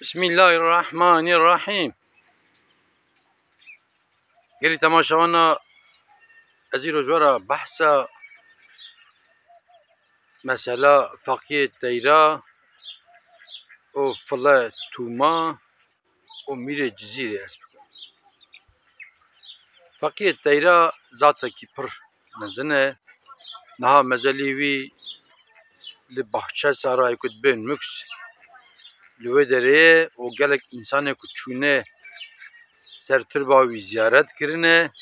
بسم الله الرحمن الرحیم. گلی تماشاوانا از این روزوارا بحث مسئله فقیه تیرا و فلا توما و میر جزیره است. فقیه تیرا ذاتا کی پر مزنه نها مزلیوی لبحچه سارای کد بین مکس لوه دره و گلک انسان کد چونه سر ترباوی زیارت کرنه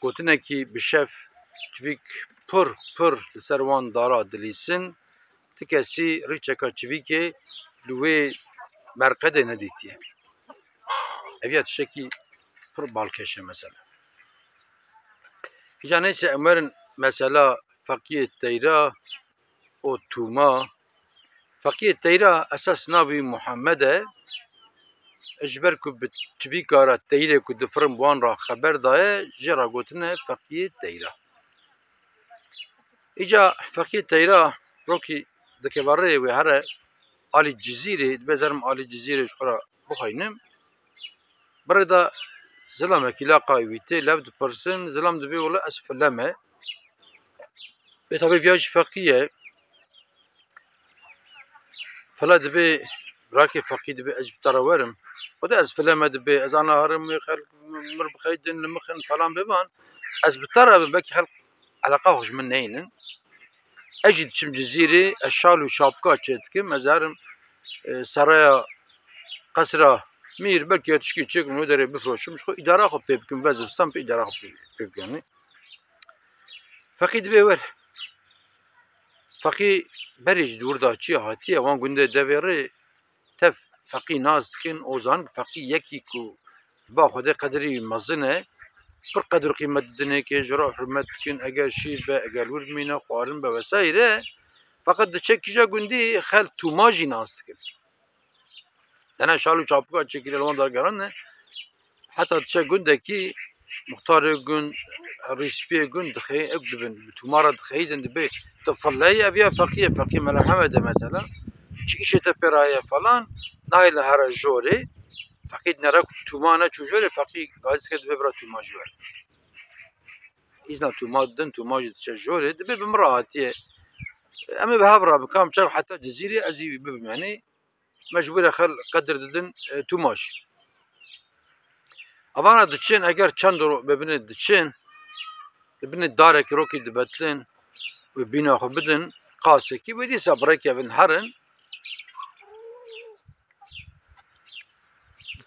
گوتنه کی بشف چویک پر سروان دارا دلیسن تکسی ریچکا چویکه لوه مرقده ندیتیه اویات شکی پر بالکشه مثلا هیچ نيسي امرن مثلا فقيه تيرا او توما فقيه تيرا اساس نبي محمد اجبر كو بتشبي كارا تيرا كو دفرم وان را خبر داي جرا قوتنا فقيه تيرا اجا فقيه تيرا روكي دكباري وهره علي الجزيره بزرم علي الجزيره شخرا بخاينم بردا زلمه كلاقا ويتي لابد برسن زلم دبي ولا اسفلمه بطبيعي فياج فقيه فلا دبي راكي فقيه دبي اجب تراورم وده از فلما دبي از انا هرم خلق مر بخيدن المخن فلان ببان از بترى بك خلق علاقه خوش من نين اجد شم جزيره الشال وشابكا تشتك مزارم سرايا قصرة مير بلكي تشكي تشيك ودري بفروشم شو اداره خو بيبكم وظف سام اداره خو بيبكم فقيه دبي ور فقيه برج دوردا چی هاتیه وان گنده دویره تف فقيه ناز کن اوزان فقيه یکی کو با خود قدری مزنه پر قدر قیمت دنه که جرا حرمت کن اگر شیر به اگر ورد مینه خوارن به وسایره فقط دچه کجا گندی خل توماجی ناز کن دنه شالو چاپکا چکیل الوان درگران نه حتی دچه گنده کی مختار گند ریسپی گند دخیه اکدبن تومارا دخیدن دبی تفلای اویا فقيه ملحمه مثلا چی ایشه تپرایه فلان نایل هر جوری فقيه نرک تومانه چجوری فقيه گاز کرد ببرا توما جور ایزنا توما دن توما جوری دبی بمراحتیه اما به هفرا بکام چه حتی جزیره ازی ببمعنی مجبور خل قدر ددن توماش اوانا دچین اگر چند رو ببینه دچین ببینه داره که روکی دبتلن و بینا خو بدن قاسه کی بدی صبره که بن هرن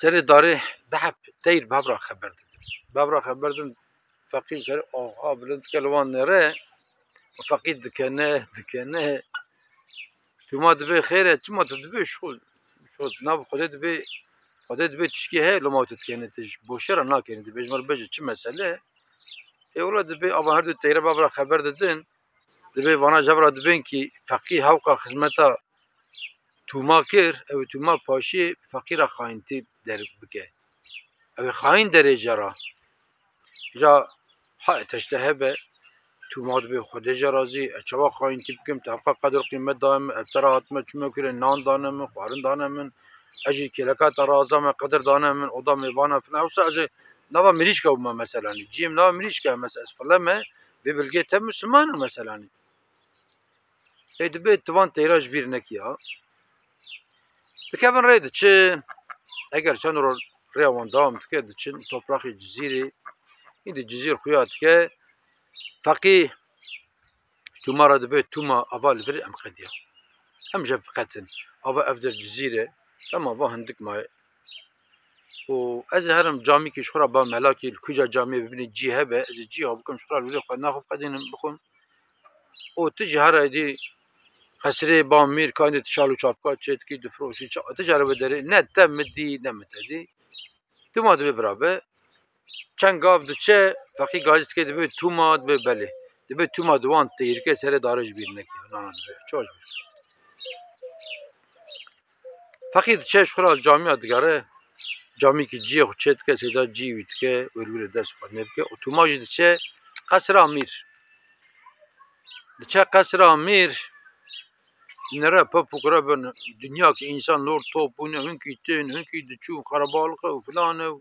سر داره دحب تیر بابرا خبر دن فقيه سر آقا بلند کلوان نره و فقيه دکنه تو ما دبی خیره چی ما دبی شو ناب خود دبی تشکی هی لما تتکنه تش بوشرا ناکنه دبی جمر بجه چی مسئله اولا دبی آبا هر دو تیره بابرا خبر دادن دبی وانا جبرا دبین کی فقيه هاوکا خدمتا توما کر او توما پاشی فقيه را خاینتی در بکه او خاین درجه را جا حق تشتهه به توما دبی خود جرازی اچوا خاینتی بکم طبقه قدر قیمت دائم ابتراحات ما چمو کره نان دانم خوارن دانم اجی کلکات رازم قدر دانم اودا میوانا فلان اوسا اجی نوا مریش که ما مثلا جیم نوا مریش که مثلا فلمه به بلگه تم مسلمان مثلا ای دبی توان تیراج بیر نکیا بکن رید چه اگر چند رو ریوان دام که چن توپراخ جزیره این جزیره خویات که فقيه توما را دبي توما اول بري ام خديا ام جاب قتن اوا افدر جزيره تمام وا هندك ما و از هرم جامي كي شخرا با ملاكي الكوجا جامي ببني جي هبه از جي ها بكم شخرا لوري خد ناخذ قدين بخون و تجي هر دي قصري با مير كان تشالو چاپكا چت كي دفروشي تجربه داري نه تمدي نمتدي توما دبي برابه چند گاو دچه فقيه گازت که دبي توما دبي بله دبي توما دوان تيركه سر دارج بیر نکه نه چوج فقيه دچه شخرا جامعه دگاره جامی که جی خود چت که سیدا جی وید که ورور دست خود نب که اتوماج دچه قصر امیر دچه قصر امیر نره پاپوکرا بن دنیا که انسان لور توپ بونه هنکی تین هنکی دچون خرابالقه و فلانه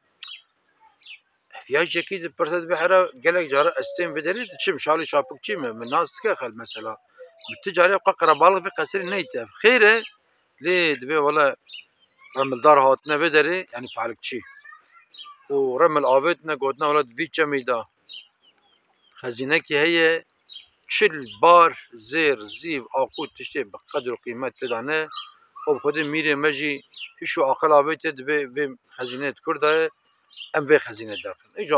احتیاج کی پرسد به هر گلک جاره استیم بدرید چیم شالی شاپک چیم من ناس که خل مثلا بتجاري قرا بالغ في قصير نيته خيره ليه دبي والله رمل دار هاتنا بدري يعني فعلك شي ورمل آبتنا قوتنا ولا دبي جميدا خزينة كي هي شل بار زير زيب آقود تشتي بقدر قيمة تدانه وبخد ميري مجي هشو عقل آبت دبي بخزينة كرده ام به خزينة داخل ايجا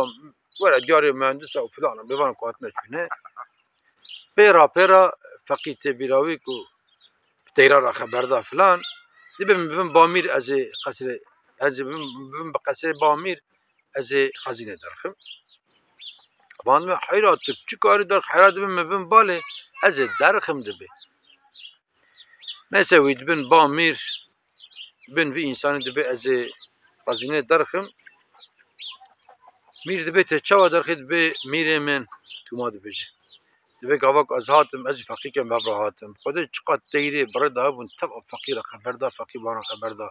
ولا دياري مهندس او فلان بيبان قواتنا شونه بيرا فقيت بيراوي كو تيرا خبر دا فلان ببین بامیر از قصر از ببین به قصر بامیر از خزینه درخم وان من حیرت چی کاری در حیرت ببین باله از درخم دبی نسوید ببین بامیر ببین وی انسان دبی از خزینه درخم میر دبی ته چوا درخید به میره من تو ما دبیجه دبی گاوک از هاتم از فقیرم ببر هاتم خود چقدر تیری برد هبون تب فقیر خبر دا فقیر بارا خبر دا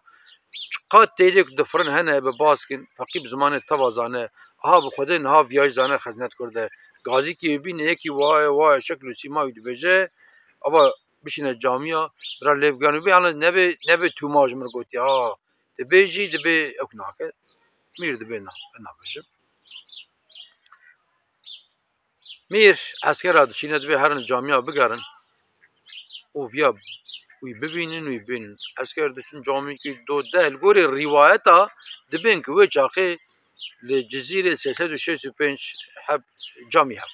قد تیریک دفرن هنه به باسکن فقیب زمان توازانه ها به خود نه ویاج زانه خزنت کرده گازی کی ببینه یکی وای شکل و سیما وید بجه اما بشینه جامعه برا لیفگانو بی الان نبه تو ماج مرگوتی ها دبی جی دبی اکناکه میر دبی نه بجم میر اسکر دشینه دبی هرن جامعه بگرن او ویا وی ببینن اسکر دشین جامعه کی دو دل گوری روایتا دبین که وی چاخه لجزيرة 365 حب جامي حب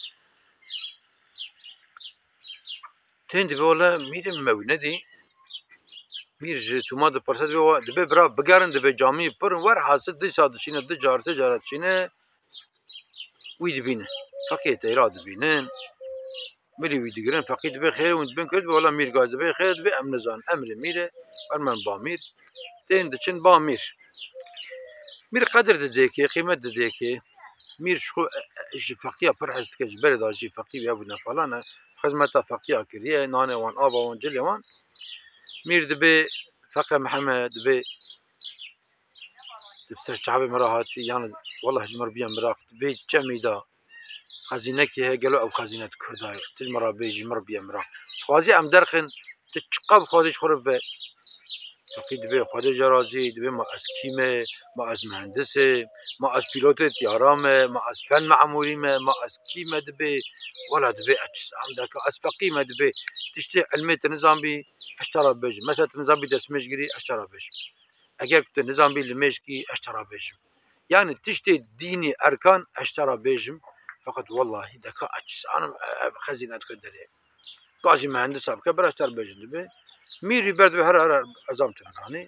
تند بولا ميرم موينة دي مير توما دو پرسد دبي برا بگرن دبي جامي پر ور حاصل دي سادشينه دي جارت شينه وي دبينه فقيت ايراد دبينن ملي وي دگرن فقيت دبي خير وند بن كرد ولا مير گاز دبي خير دبي امنزان امر ميره فرمان بامير تند چن بامير مير قدر دديكي قيمة دديكي مير شخو جي فقيه فرحست كج بردا جي فقيه يا ابن فلانه خدمته فقيه كريه نانه وان ابا وان جلي وان مير دبي فقيه محمد دبي بسر شعب مراهاتي يعني والله جمر بيا مراق دبي جميدا خزينه كي هي قالوا او خزينه كرداي تجمر بيجي مر بيا مراق خوازي ام درخن تشقب خودش خرب فقيه دبي خود جرازي دبي ما از كيمه ما از مهندسه ما از بيلوت طيران ما از فن معمولي ما از كيمه دبي ولا دبي عندك از فقيه ما دبي تشتي علمية النظام بي اشترى بيج مثلا النظام بي دسمش جري اشترى بيج اگر كنت النظام بي لمشكي اشترى بيج يعني تشتي ديني اركان اشترى بيجم فقط والله دكا انا خزينه كدري قاضي مهندس اب كبر اشترى بيج دبي ميري برد به هر ازام تنزانی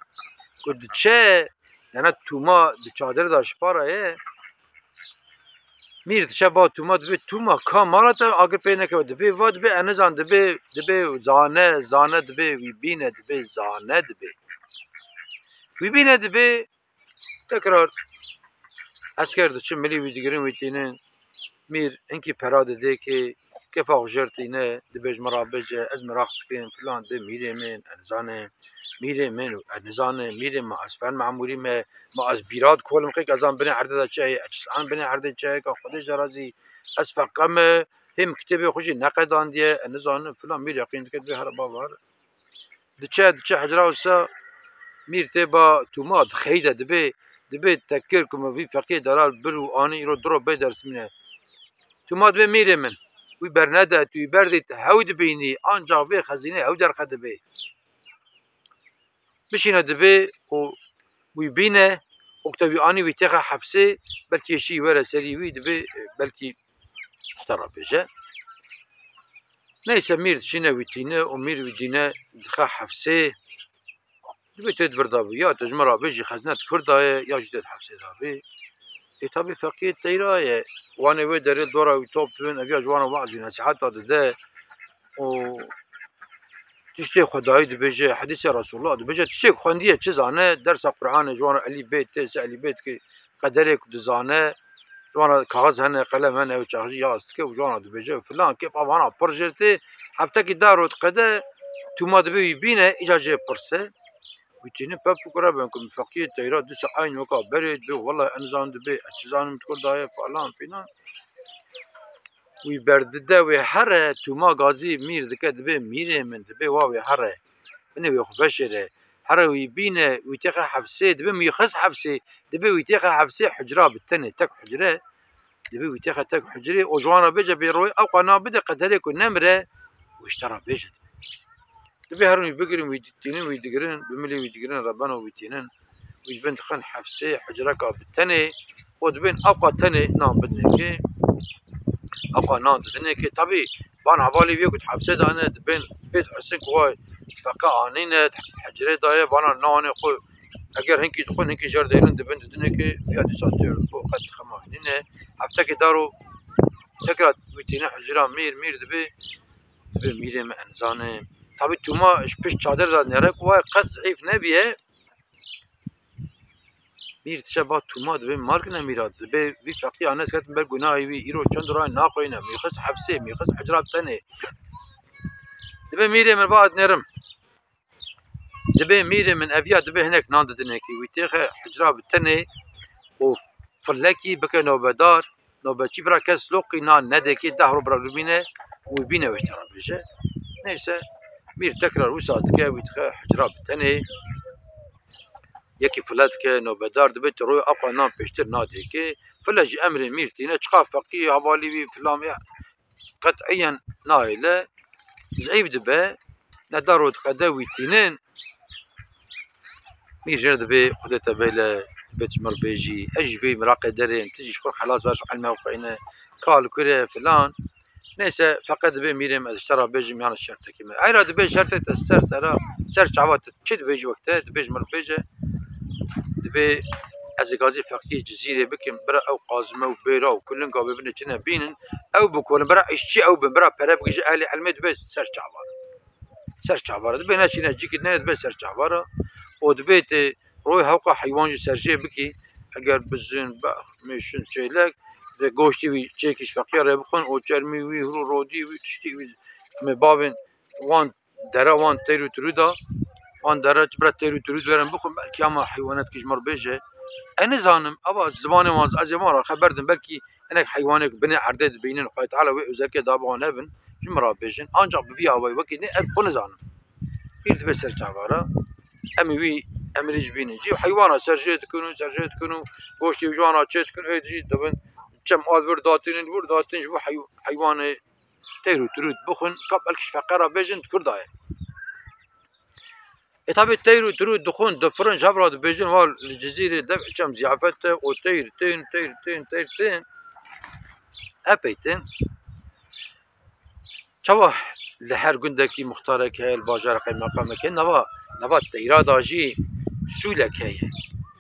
کد چه یعنی توما د چادر داشت پاره میر چه با توما دبی توما کامارات اگر پینه که دبی واد به انزان دبی زانه دبی وی بینه دبی زانه دبی وی بینه دبی تکرار اسکر دچ ملی وی دیگرین وی تینن میر انکی پراده ده که كيف جرتينا دبج مرابج از مراقبين فلان ده ميري من انزانه ميري من انزانه ميري ما اسفن معمولي ما از بيراد كل مخيك ازان بني عرضه شيء عن بني عرضه شيء خود جرازي اسفقم هم كتابي خوشي نقدان دي انزانه فلان ميري يقين كد به هربا بار دچ حجرا وسا مير تبا توماد خيده دبي تكركم في فقيه دلال برو اني رو درو بدرس منه توماد به ميري من وی برنده توی بردی هود بینی آنجا وی خزینه هود در خد بی بشینه دبی و وی بینه اکتوی آنی وی تقه حبسه بلکی شی وره سری وی دبی بلکی اشترا بجه نیسه میر شینه وی تینه و میر وی دینه دخه حبسه دبی تید بردابی یا تجمرا بجی خزنت کرده یا جدید حبسه دابی tabii fakir teyraye وانه وی داره دورا وی توپ تون اویا جوان وعظی نصیحت داده ده و تشتی خدایی دو بجه حدیث رسول الله دو بجه تشتی خواندیه چه زانه درس قرآن جوان علی بیت تیس علی بیت که قدره که دزانه جوان کاغذ هنه قلم هنه و چاقجی یاست که و جوان دو بجه فلان که فاوانا پرجرته هفته که دارود قده تو ما دبی بینه اجازه پرسه ویتینه پاپ کرا بنکم فقیه تیرا دوست عین وکا برید بی والله انزان دبی اچزانم تکر دایه فلان فیلان وی برده وی هره تو ما گازی میر دکه دبی میره من دبی واوی هره بنه وی خوبشره هره وی بینه وی تیخه حفصه دبی میخص حفصه دبی وی تیخه حفصه حجره بتنه تک حجره دبي ويتاخد تاك حجري وجوانا بيجا بيروي او قناه بدا قتلي كل نمره واشترى بيجا دبي هرون يبقرن ويدتينن ويدقرن بملي ويدقرن ربنا ويتينن ويدبن خن حفسي حجرك بالتني ودبن اقا تني نام بدنكي اقا نام بدنكي طبي بان عبالي بيكت حفسي دانا دبن بيت حسن كواي فقا عنينة حجري دايا بانا ناني خو اگر هنکی دخون هنکی جار دیرن دبن دنه که بیاد ساتر فوق قد خما هنینه هفته که دارو تكرات ويتينا حجرا مير دبي ميري ما انزانه طبي توما اش بيش چادر داد نرك و قد ضعيف نبيه مير تشبا توما دبي مارك نميرات دبي في فقي انا سكت بر گناهي وي ايرو چند را ناقوينه ميخص حبسه ميخص حجرات تنه دبي ميري من بعد نرم دبي ميري من افيا دبي هناك ناند دنكي ويتيخه حجرا بتنه وفلكي بكى نوبدار نوبتشي برا كاس لوقي نان ندكي دهرو برا لبينه ويبينه واشترى بيجه نيسا مير تكرار وساتك ويتخا حجرا بتنه يكي فلاتك نوبدار دبيت روي اقوى نام بيشتر ناديكي فلاجي امري مير تينا تشقا فقي هوالي بي فلام قطعيا نايله زعيف دبا ندارو تقداوي تينين مير جرد بي خدتا بيلا بيت مر بيجي اجي في مراقه درين تجي شكون خلاص باش على موقعنا قال كره فلان نيسا فقد بي ميرم اشترى بيجي ميان الشرطه كيما عيرا دبي شرطه السر سرا سر شعبات تشد بيجي وقتها دبي مر بيجي دبي از غازي فقيه جزيره بكم برا او قازمه وبيرا وكلن قابل بنتنا بينن او بكون برا اشتي او برا برا بيجي اهلي علمت بس سر شعبار دبي ناشي نجيك دبي سر شعبار ودبيت روي هوقا حيوان سرجي بكي اگر بزن باخ ميشن شيلك ده گوشتي وي چيكش فقير بخون او چرمي وي هرو رودي وي تشتي وي مي بابن وان درا وان تيرو ترودا وان درا برا تيرو ترود ورن بخون بلكي اما حيوانات كيش مر بيجه انا زانم ابا زبانه واز از ما خبردم بلكي انك حيوانك بني عردد بينن خوي تعالى وي وزكي دابون ابن جمرا بيجن انجا بفي اوي وكي ني ابن زانم يرد بسر جعبارا امي وي امريج بيني جي حيوانات سرجيت كنو گوشتي وجوانا تشت كن ايجي دبن كم ادور داتين جو حيوان تيرو ترود بخن قبل كش فقره بيجن كرداي طبعا تيرو ترود دخون دفرن جبرا بيجن وال الجزيره دفع كم زيافته او تين ابيتن شوه لهر گندکی مختاره که الباجر قیمه مقامه که نوا تیرا داجی سوله که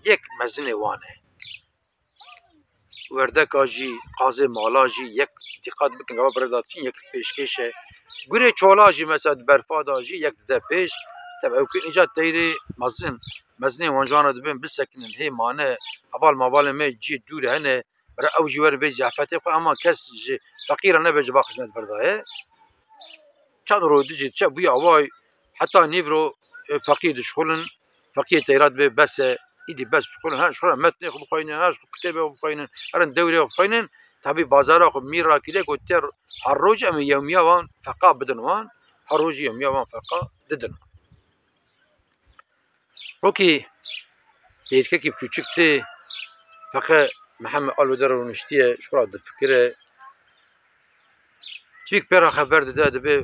یک مزن وانه وردک آجی قاضی مالاجی یک دقت بکن که برداتین یک پیشکشه گوره چولاجی مثلا برفا داجی یک ده پیش طبعا که اینجا تیری مزن وانجانا دبین بسکنن هی مانه اول مابال می جی دور هنه برای او جوار بی زیافته خو اما کس فقیره نبیجه با خزنت بردایه چند رو دیجی چه بوی آوای حتی نیورو فقید شغلن فقید تیرات به بس ایدی بس شغلن ها شغلن متن خو بخوینن ها کتابه بخوینن هرن دوره بخوینن تابی بازار خو میر را کلی کو تر هر روز ام یومیا وان فقا بدن وان هر روز یومیا وان فقا ددن روکی یکی کی küçükti فقا محمد الودر ونشتیه شورا د فکره تيك بيرا خبر ده به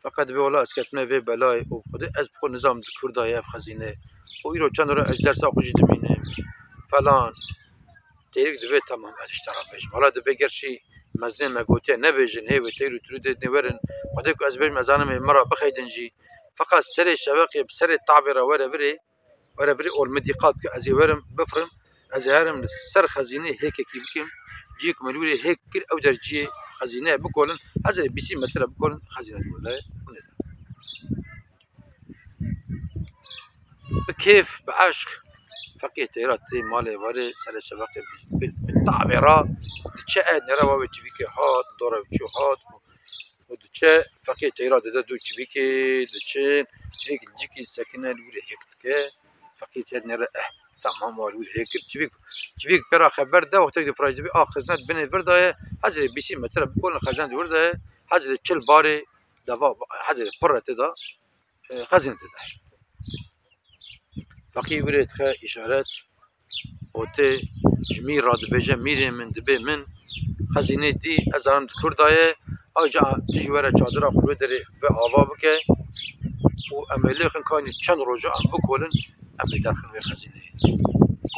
فقط به والله اسكتنا في بلاي وخد از بخو نظام كرداي اف خزينه ويرو چند رو اج درس خوجي دمينه فلان تيرك دبي تمام اشترى بيش والله دبي گرشي مزن ما گوتي نبيجن هي وتيرو ترود نورن ودك از بيج مزانه مره بخيدنجي فقط سر الشبكه بسر التعبير ورا بري والمديقات كازي ورم بفرم ازهرم سر خزينه هيك كيفكم جيك ملولي هيك او درجي خزينه بكولن هذا بيسي متر بكولن خزينه ولا بكيف بعشق فقيه تيراتي مالي وري سال الشبكه بالتعبيرات تشاد نرا وتشفيك هات دورا وشهات ودچه فقط تیرا داده دو چوی که دچه چوی که جیکی سکنه لوله هکت که فقط هد نره تمام لوله هکت چوی کرا خبر ده وقتی که فراج بی خزنت بین ورده حجر 20 متر بکن خزنت ورده حجر 40 بار دوا حجر پرت ده خزنت ده فقط ورد خ اشارت اوته جمیر راد بجه میره من دبه من خزینه دی از آن کردای آجا تجوره چادر خود داره به آوا بکه و عملی خن کانی چند روزه ام بکولن عملی داخل به خزینه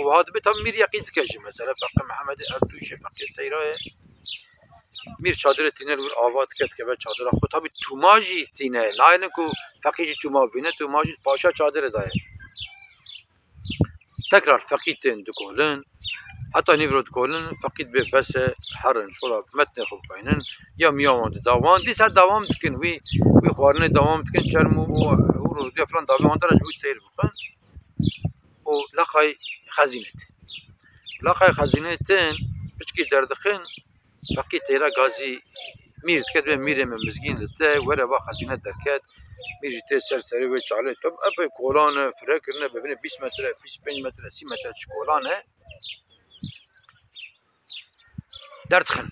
و هذا بتم میر یقین تکشی مثلا فقط محمد اردوش فقط تیرای میر چادر تینه رو آوا تکت که به چادر خود تابی توماجی تینه نه کو فقیج توما وینه توماجی پاشا چادر دای تکرار فقیت دکولن حتی نیورود کولن فقط به بس حرن شورا متن خوب کینن یا میاموند دوام دیس دوام تکن وی خوارنه دوام تکن چرمو و رو دیفران دوام درج بود تیر بکن و لقای خزینه تن بچکی دردخن فقط تیرا گازی میر تکد به میره من مزگین ده وره با خزینه درکد میری ته سری و چاله تو اپ کولان فرکرنه ببینه 20 متر 25 متر 30 متر کولانه دردخن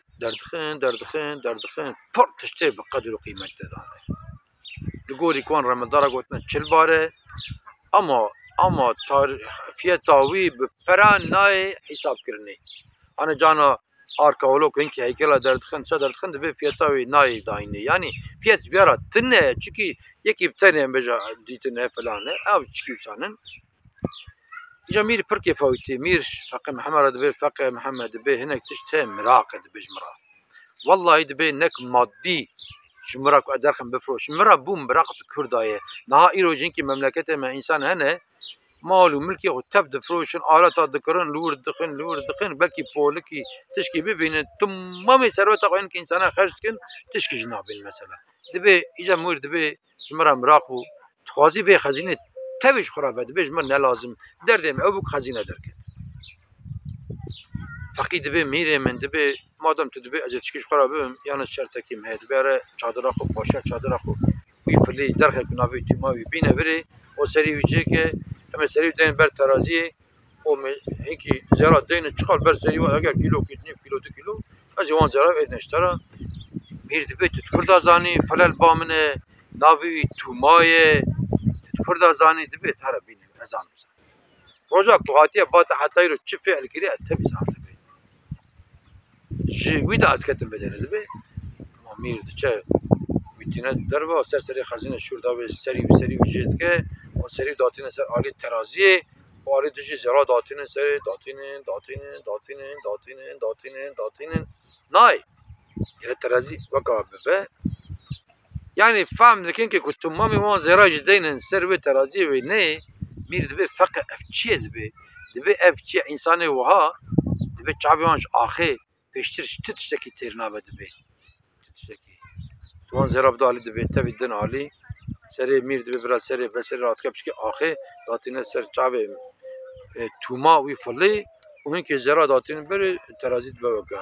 پر تشتري بقدر وقيمة دانه لقوري كون رمضان قلتنا 40 باره اما فيها تاوي بپران ناي حساب كرني انا جانا اركاولو كنكي هيكلا دردخن دبي فيها تاوي ناي دايني يعني فيها بيارا تنه چكي يكي بتنه بجا ديتنه فلانه او چكي سانن جميل بركي فوتي مير فقه محمد دبي فقه محمد دبي هناك تشتهم مراقد بجمرا والله دبي نك مادي جمراك ادرخم بفروش مرا بوم براقد كردايه نهائي روجين كي مملكته ما انسان هنا مال وملكي وتفد فروشن آلات دكرن لور دخن بلكي بولكي تشكي ببين تمام ثروت قوين كي انسان خرج كن تشكي جناب المساله دبي اجا مور دبي جمرا مراقو تخازي في خزينه تبيش خرافه دبيش من لازم دردم ابوك خزينه درك فقيد دبي ميري من دبي مادام تدبي اجا تشكيش خرافه يعني شرطكي مهد بره چادر خو باشه چادر خو ويفلي درخ كنافي تيماوي بينه بري او سري وجه که اما سري دين بر ترازي او هيكي زرا دين تشخال بر سري اگر كيلو كيلو 2 كيلو از يوان زرا ادنشترا مير دبي تكردا زاني فلل بامنه ناوي توماي تكردا زاني دبي ترى بين ازان روجا قواتيه بات حتى يرو تشفي الكري اتبزان دبي جي ويدا اسكتم بدل دبي مير دچه ویتینه دروا سری خزینه شوردا و سری وجود که و سری داتین سر عالی ترازی و عالی دجی زرا داتین سری داتین نای یه ترازی وقع به یعنی فهم دکن که کتم مامی وان زرا جدین سر و ترازی و نه میر دبی فقط افچیه دبی افچیه انسان وها دبی چاویانش آخه پیشترش تشتکی تیرنا دبی تشتکی وان زراب دالی دبی تبی دن عالی سری میر دبی برا سری بسری رات کبش که آخه داتینه سر چاوی توما وی فلی و این که زرا داتینه بری ترازیت بوکه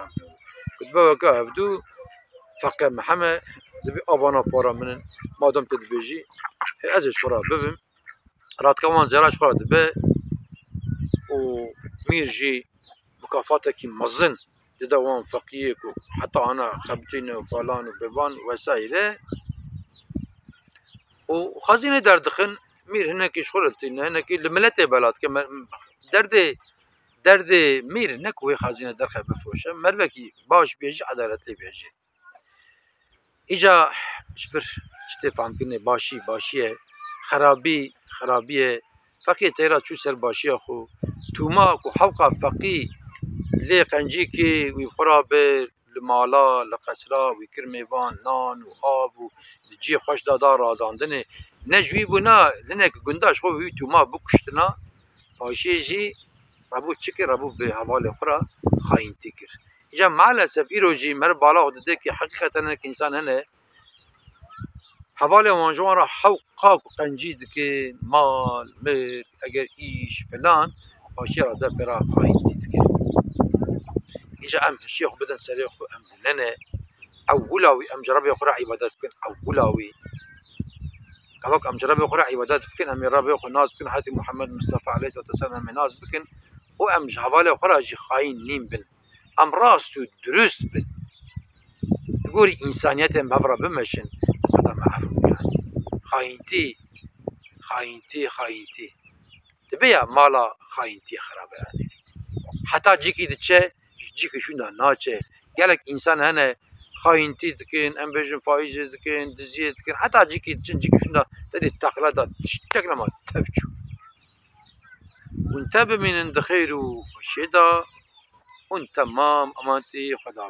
کد بوکه هفدو فقه محمد دبی آوانا پارا منن مادام تدبیجی ازش خورا ببیم رات که وان زراش خورا دبی و میر جی مکافاته کی مزن دیده وان فقیه کو حتی انا خبتین و فلان و بوان وسایله و خزینه دردخن میر هنکی شغلتین هنکی لملت بلاد که درد میر نکوی خزینه درخه بفروشه مروکی باش بیجی عدالتلی بیجی ایجا شبر چطه فهم کنه باشیه خرابیه فقیه تیرا چو سر باشیه خو توما کو حوقا فقی لی قنجی که وی خرابه لمالا لقصرا وی کرمیوان نان و آب و جی خوش دادا رازاندنه نجوی بونا لنک گنداش خو وی توما بکشتنا باشیه جی ربو چکر ربو به حوال خورا خاین تکر ایجا مالسف ایرو جی مر بالا خود که حقیقتا که انسان هنه حوال وانجوان را حوقا قنجی که مال مر اگر ایش فلان باشیه را در برا خاین تکر ایجا ام شیخ بدن سری خو ام ننه اولاوی ام جربی خورا عبادت بکن اولاوی كذلك ام جربي خورا عبادات بكن ام ربي خو ناز بكن حتى محمد مصطفى عليه الصلاه والسلام ام ناز بكن و ام جهواله خورا جي خاين نيم بن ام راست و درست بن تقولي انسانيت ام بفرا بمشن هذا ما عفو يعني خاينتي تبيا مالا خاينتي خرابه يعني حتى جيكي دتشه جيكي شو ناچه قالك انسان هنا خاينتي دكين ام بيجن فايز دكين دزيه دكين حتى جيكي شو تدي التقلادات تشتكل ما تفجو وانتبه من خير وشدا وانت تمام امانتي خدا